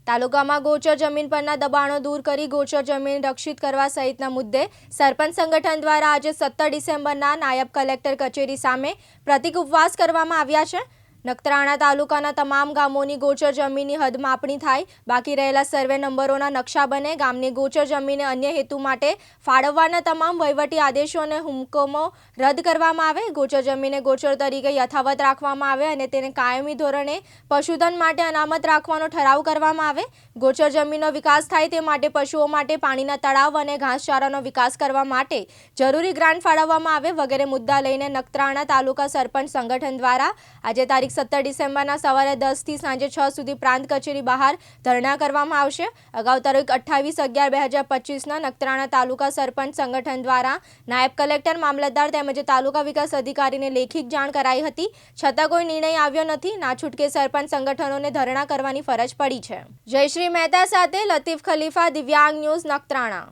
તાલુકામાં ગોચર જમીન પરના દબાણો દૂર કરી ગોચર જમીન રક્ષિત કરવા સહિતના મુદ્દે સરપંચ સંગઠન દ્વારા આજે 17 ડિસેમ્બરના નાયબ કલેક્ટર કચેરી સામે પ્રતિક ઉપવાસ કરવામાં આવ્યા છે। નખત્રાણા તાલુકાના તમામ ગામોની ગોચર જમીનની હદ માપણી થાય, બાકી રહેલા સર્વે નંબરોના નકશા બને, ગામની ગોચર જમીનને અન્ય હેતુ માટે ફાળવવાના તમામ વહીવટી આદેશો અને હુકમો રદ કરવામાં આવે, ગોચર જમીનને ગોચર તરીકે યથાવત રાખવામાં આવે અને તેને કાયમી ધોરણે પશુધન માટે અનામત રાખવાનો ઠરાવ કરવામાં આવે। ગોચર જમીનનો વિકાસ થાય તે માટે પશુઓ માટે પાણીના તળાવ અને ઘાસચારાનો વિકાસ કરવા માટે જરૂરી ગ્રાન્ટ ફાળવવામાં આવે વગેરે મુદ્દા લઈને નખત્રાણા તાલુકા સરપંચ સંગઠન દ્વારા આજે તારીખ 17 ડિસેમ્બરના સવારે 10 થી સાંજે 6 સુધી પ્રાંત કચેરી બહાર ધરણા કરવામાં આવશે। અગાઉ તારીખ 28/11/2025ના નખત્રાણા તાલુકા સરપંચ સંગઠન દ્વારા નાયબ કલેક્ટર, મામલતદાર તેમજ તાલુકા વિકાસ અધિકારીને લેખિત જાણ કરાઈ હતી, છતાં કોઈ નિર્ણય આવ્યો નથી। ના છૂટકે સરપંચ સંગઠનોને ધરણા કરવાની ફરજ પડી છે। જયશ્રી મહેતા સાથે લતીફ ખલીફા, દિવ્યાંગ ન્યૂઝ, નખત્રાણા।